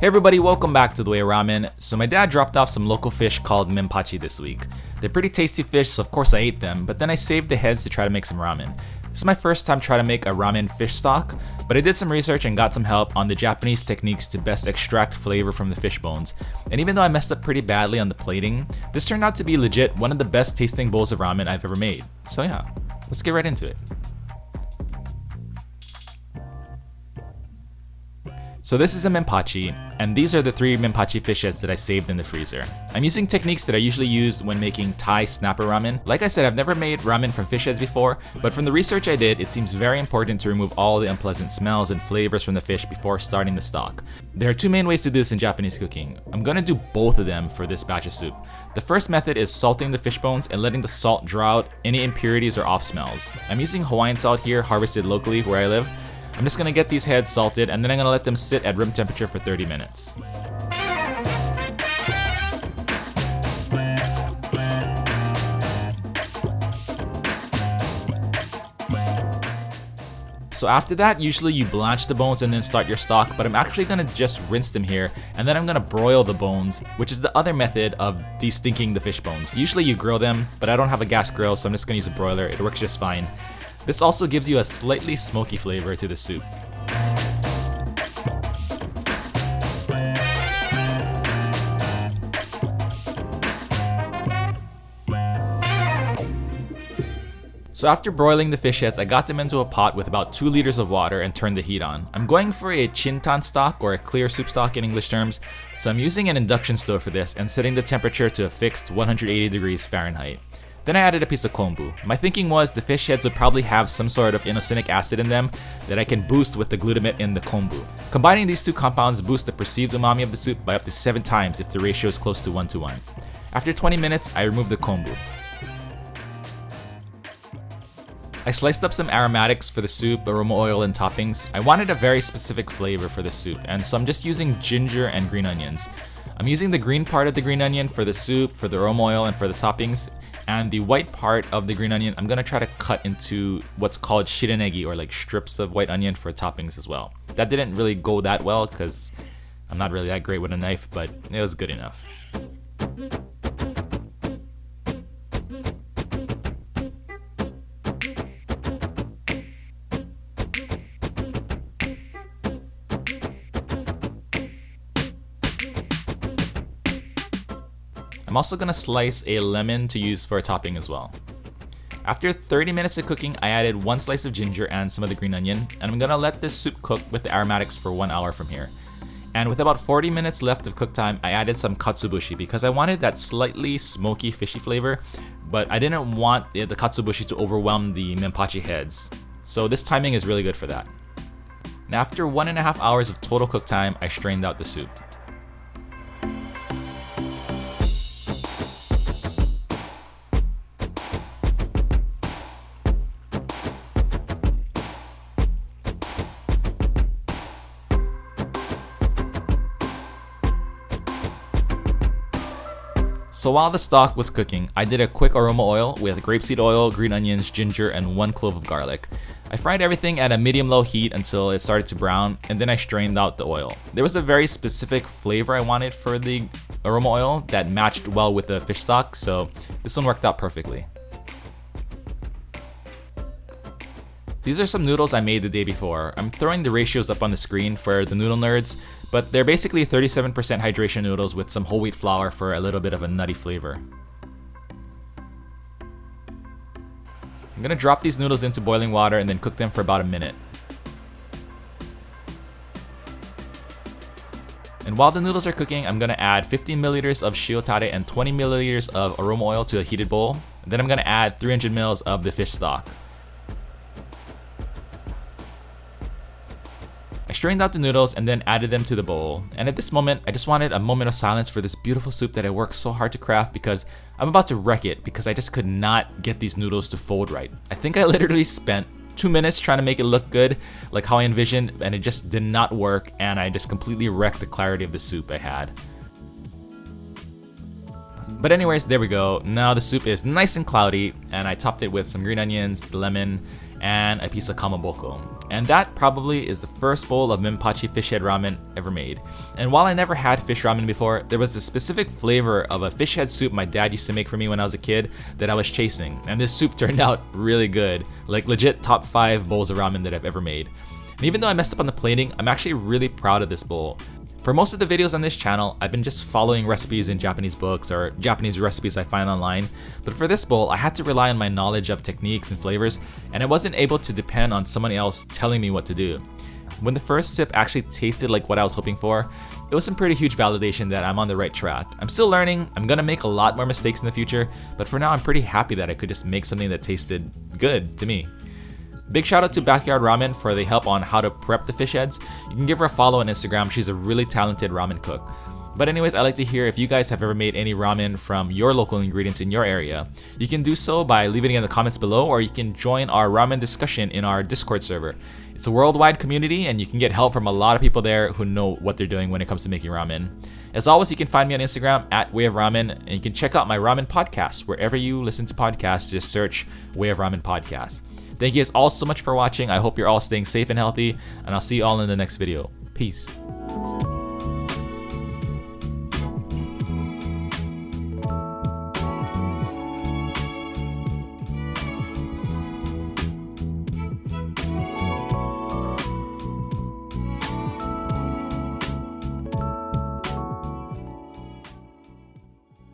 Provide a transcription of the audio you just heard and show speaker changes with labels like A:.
A: Hey everybody, welcome back to The Way Ramen. So my dad dropped off some local fish called Menpachi this week. They're pretty tasty fish, so of course I ate them, but then I saved the heads to try to make some ramen. This is my first time trying to make a ramen fish stock, but I did some research and got some help on the Japanese techniques to best extract flavor from the fish bones. And even though I messed up pretty badly on the plating, this turned out to be legit one of the best tasting bowls of ramen I've ever made. So yeah, let's get right into it. So this is a Menpachi, and these are the 3 Menpachi fish heads that I saved in the freezer. I'm using techniques that I usually use when making Thai snapper ramen. Like I said, I've never made ramen from fish heads before, but from the research I did, it seems very important to remove all the unpleasant smells and flavors from the fish before starting the stock. There are 2 main ways to do this in Japanese cooking. I'm gonna do both of them for this batch of soup. The first method is salting the fish bones and letting the salt draw out any impurities or off smells. I'm using Hawaiian salt here, harvested locally where I live. I'm just gonna get these heads salted and then I'm gonna let them sit at room temperature for 30 minutes. So after that, usually you blanch the bones and then start your stock, but I'm actually gonna just rinse them here and then I'm gonna broil the bones, which is the other method of destinking the fish bones. Usually you grill them, but I don't have a gas grill, so I'm just gonna use a broiler. It works just fine. This also gives you a slightly smoky flavor to the soup. So after broiling the fish heads, I got them into a pot with about 2 liters of water and turned the heat on. I'm going for a chintan stock, or a clear soup stock in English terms, so I'm using an induction stove for this and setting the temperature to a fixed 180 degrees Fahrenheit. Then I added a piece of konbu. My thinking was the fish heads would probably have some sort of inosinic acid in them that I can boost with the glutamate in the konbu. Combining these 2 compounds boosts the perceived umami of the soup by up to 7 times if the ratio is close to 1:1. After 20 minutes, I removed the konbu. I sliced up some aromatics for the soup, aroma oil, and toppings. I wanted a very specific flavor for the soup, and so I'm just using ginger and green onions. I'm using the green part of the green onion for the soup, for the aroma oil, and for the toppings. And the white part of the green onion, I'm gonna try to cut into what's called shiranegi, or like strips of white onion for toppings as well. That didn't really go that well because I'm not really that great with a knife, but it was good enough. I'm also gonna slice a lemon to use for a topping as well. After 30 minutes of cooking, I added 1 slice of ginger and some of the green onion, and I'm gonna let this soup cook with the aromatics for 1 hour from here. And with about 40 minutes left of cook time, I added some katsuobushi because I wanted that slightly smoky, fishy flavor, but I didn't want the katsuobushi to overwhelm the Menpachi heads. So this timing is really good for that. And after 1.5 hours of total cook time, I strained out the soup. So while the stock was cooking, I did a quick aroma oil with grapeseed oil, green onions, ginger, and 1 clove of garlic. I fried everything at a medium-low heat until it started to brown, and then I strained out the oil. There was a very specific flavor I wanted for the aroma oil that matched well with the fish stock, so this one worked out perfectly. These are some noodles I made the day before. I'm throwing the ratios up on the screen for the noodle nerds, but they're basically 37% hydration noodles with some whole wheat flour for a little bit of a nutty flavor. I'm gonna drop these noodles into boiling water and then cook them for about a minute. And while the noodles are cooking, I'm gonna add 15 milliliters of shiotare and 20 milliliters of aroma oil to a heated bowl. Then I'm gonna add 300 mils of the fish stock. I strained out the noodles and then added them to the bowl. And at this moment, I just wanted a moment of silence for this beautiful soup that I worked so hard to craft because I'm about to wreck it because I just could not get these noodles to fold right. I think I literally spent 2 minutes trying to make it look good, like how I envisioned, and it just did not work, and I just completely wrecked the clarity of the soup I had. But anyways, there we go. Now the soup is nice and cloudy, and I topped it with some green onions, the lemon, and a piece of kamaboko. And that probably is the first bowl of Menpachi fish head ramen ever made. And while I never had fish ramen before, there was a specific flavor of a fish head soup my dad used to make for me when I was a kid that I was chasing. And this soup turned out really good, like legit top 5 bowls of ramen that I've ever made. And even though I messed up on the plating, I'm actually really proud of this bowl. For most of the videos on this channel, I've been just following recipes in Japanese books or Japanese recipes I find online, but for this bowl, I had to rely on my knowledge of techniques and flavors, and I wasn't able to depend on someone else telling me what to do. When the first sip actually tasted like what I was hoping for, it was some pretty huge validation that I'm on the right track. I'm still learning, I'm gonna make a lot more mistakes in the future, but for now I'm pretty happy that I could just make something that tasted good to me. Big shout out to Backyard Ramen for the help on how to prep the fish heads. You can give her a follow on Instagram, she's a really talented ramen cook. But anyways, I'd like to hear if you guys have ever made any ramen from your local ingredients in your area. You can do so by leaving it in the comments below, or you can join our ramen discussion in our Discord server. It's a worldwide community and you can get help from a lot of people there who know what they're doing when it comes to making ramen. As always, you can find me on Instagram at Way of Ramen, and you can check out my ramen podcast wherever you listen to podcasts. Just search Way of Ramen Podcast. Thank you guys all so much for watching. I hope you're all staying safe and healthy, and I'll see you all in the next video. Peace.